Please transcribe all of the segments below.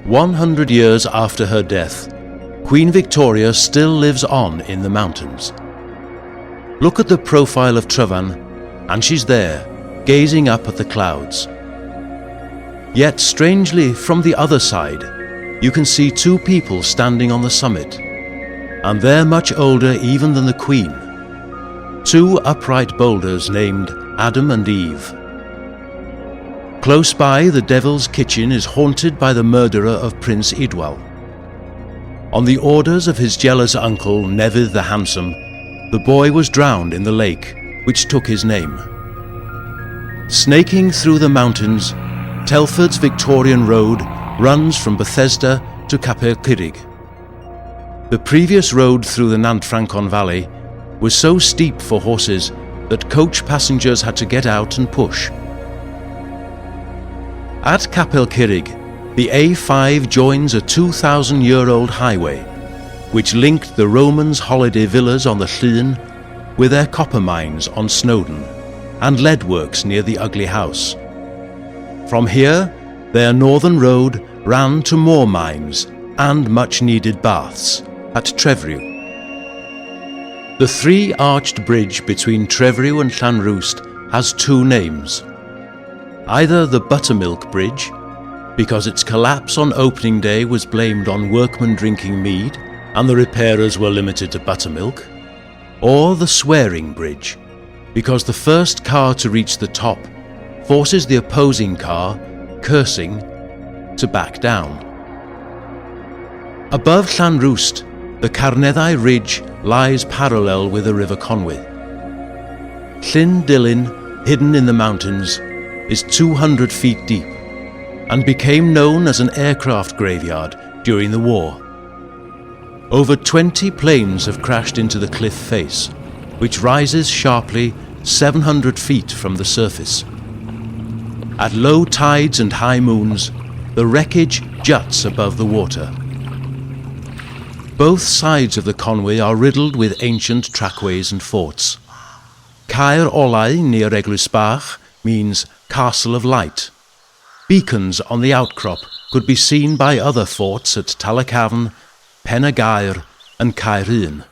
100 years after her death, Queen Victoria still lives on in the mountains. Look at the profile of Tryfan, and she's there, gazing up at the clouds. Yet strangely, from the other side, you can see two people standing on the summit, and they're much older even than the Queen. Two upright boulders named Adam and Eve. Close by, the Devil's Kitchen is haunted by the murderer of Prince Idwal. On the orders of his jealous uncle, Nevydd the Handsome, the boy was drowned in the lake, which took his name. Snaking through the mountains, Telford's Victorian Road runs from Bethesda to Capel Curig. The previous road through the Nantfrancon Valley was so steep for horses that coach passengers had to get out and push. At Capel Curig, the A5 joins a 2,000-year-old highway, which linked the Romans' holiday villas on the Llyn with their copper mines on Snowdon and lead works near the Ugly House. From here, their northern road ran to more mines and much-needed baths at Trefrw. The three-arched bridge between Trefrw and Llanrwst has two names. Either the Buttermilk Bridge, because its collapse on opening day was blamed on workmen drinking mead and the repairers were limited to buttermilk, or the Swearing Bridge, because the first car to reach the top forces the opposing car, cursing, to back down. Above Llanrwst, the Carneddau Ridge lies parallel with the River Conwy. Llyn Dilyn, hidden in the mountains, is 200 feet deep and became known as an aircraft graveyard during the war. Over 20 planes have crashed into the cliff face, which rises sharply 700 feet from the surface. At low tides and high moons, the wreckage juts above the water. Both sides of the Conwy are riddled with ancient trackways and forts. Caer Olau near Eglwys Bach means Castle of Light. Beacons on the outcrop could be seen by other forts at Talacafn, Pen y Gair and Caerhun.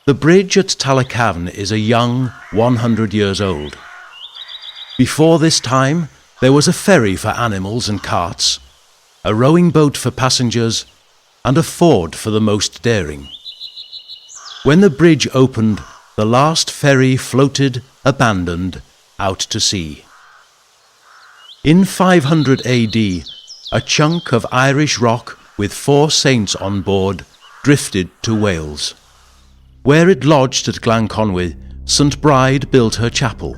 The bridge at Talacafn is a young 100 years old. Before this time, there was a ferry for animals and carts, a rowing boat for passengers, and a ford for the most daring. When the bridge opened, the last ferry floated, abandoned, out to sea. In 500 AD, a chunk of Irish rock with 4 saints on board drifted to Wales. Where it lodged at Glanconwy, St Bride built her chapel.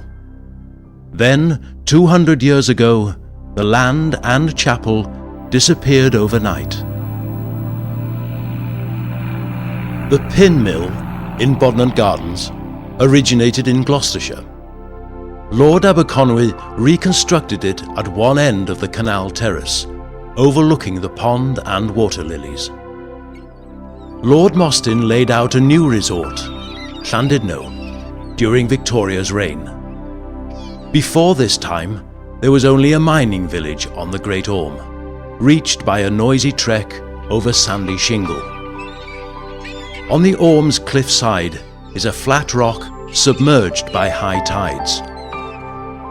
Then, 200 years ago, the land and chapel disappeared overnight. The Pin Mill in Bodnant Gardens originated in Gloucestershire. Lord Aberconwy reconstructed it at one end of the canal terrace, overlooking the pond and water lilies. Lord Mostyn laid out a new resort, Llandudno, during Victoria's reign. Before this time, there was only a mining village on the Great Orme, reached by a noisy trek over sandy shingle. On the Orme's cliff side is a flat rock submerged by high tides.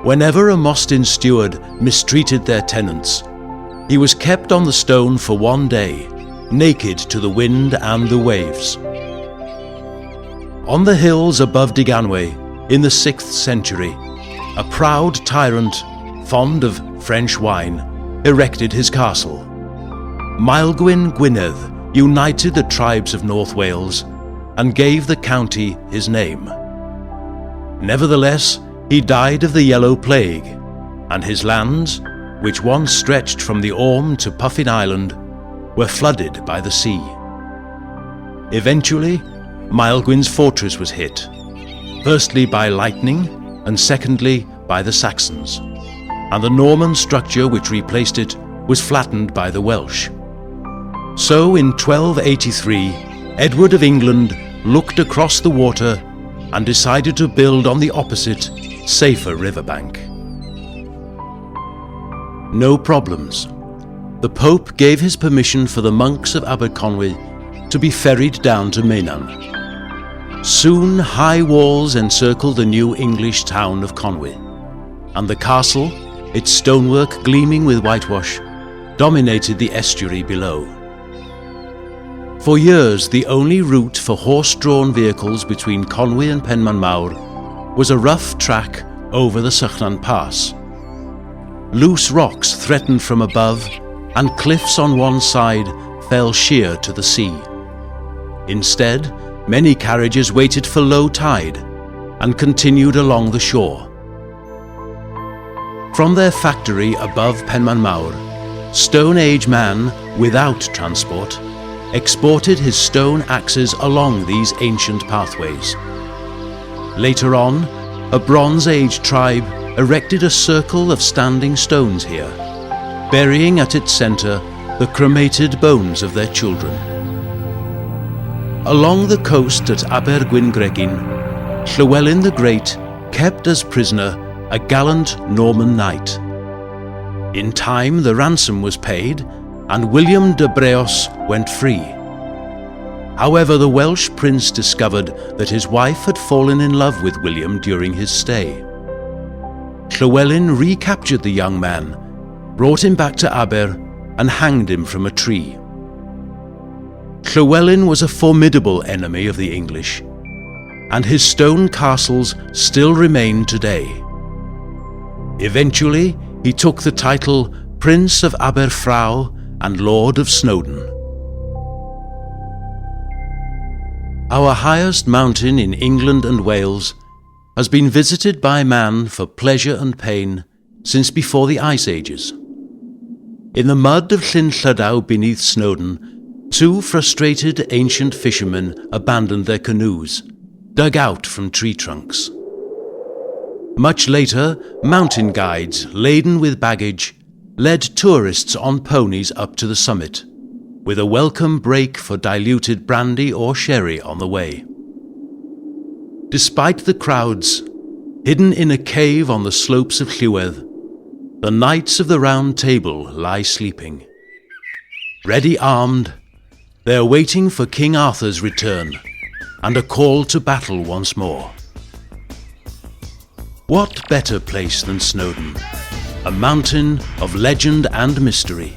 Whenever a Mostyn steward mistreated their tenants, he was kept on the stone for one day, naked to the wind and the waves. On the hills above Diganwe, in the 6th century, a proud tyrant, fond of French wine, erected his castle. Maelgwyn Gwynedd united the tribes of North Wales and gave the county his name. Nevertheless, he died of the Yellow Plague, and his lands, which once stretched from the Orme to Puffin Island, were flooded by the sea. Eventually, Maelgwyn's fortress was hit, firstly by lightning and secondly by the Saxons, and the Norman structure which replaced it was flattened by the Welsh. So in 1283, Edward of England looked across the water and decided to build on the opposite, safer riverbank. No problems. the Pope gave his permission for the monks of Aberconwy to be ferried down to Meynan. Soon high walls encircled the new English town of Conwy, and the castle, its stonework gleaming with whitewash, dominated the estuary below. For years, the only route for horse-drawn vehicles between Conwy and Penmanmawr was a rough track over the Sychnan Pass. Loose rocks threatened from above, and cliffs on one side fell sheer to the sea. Instead, many carriages waited for low tide and continued along the shore. From their factory above Penmanmawr, Stone Age man, without transport, exported his stone axes along these ancient pathways. Later on, a Bronze Age tribe erected a circle of standing stones here, burying at its centre the cremated bones of their children. Along the coast at Abergwyngregin, Llywelyn the Great kept as prisoner a gallant Norman knight. In time, the ransom was paid, and William de Breos went free. However, the Welsh prince discovered that his wife had fallen in love with William during his stay. Llywelyn recaptured the young man, brought him back to Aber, and hanged him from a tree. Llywelyn was a formidable enemy of the English, and his stone castles still remain today. Eventually, he took the title Prince of Aberfraw and Lord of Snowdon. Our highest mountain in England and Wales has been visited by man for pleasure and pain since before the Ice Ages. In the mud of Llyn Llydaw beneath Snowdon, two frustrated ancient fishermen abandoned their canoes, dug out from tree trunks. Much later, mountain guides laden with baggage led tourists on ponies up to the summit, with a welcome break for diluted brandy or sherry on the way. Despite the crowds, hidden in a cave on the slopes of Llywedd, the Knights of the Round Table lie sleeping. Ready armed, they are waiting for King Arthur's return and a call to battle once more. What better place than Snowdon, a mountain of legend and mystery,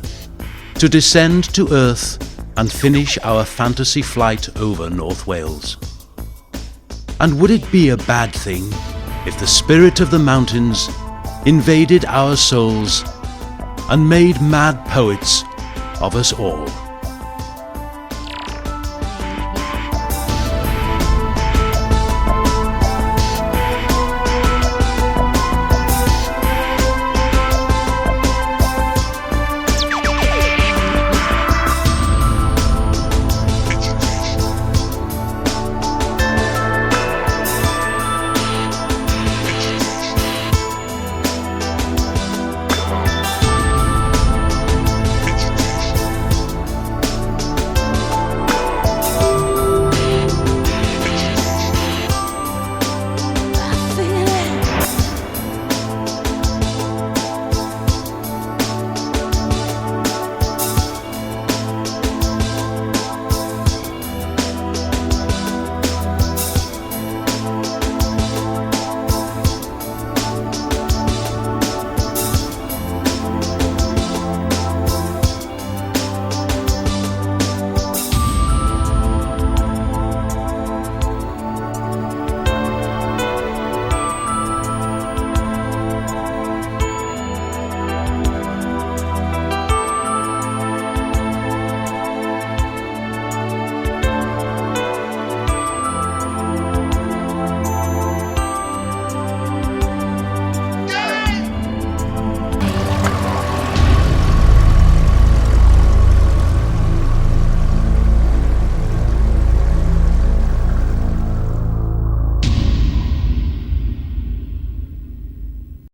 to descend to earth and finish our fantasy flight over North Wales? And would it be a bad thing if the spirit of the mountains invaded our souls and made mad poets of us all?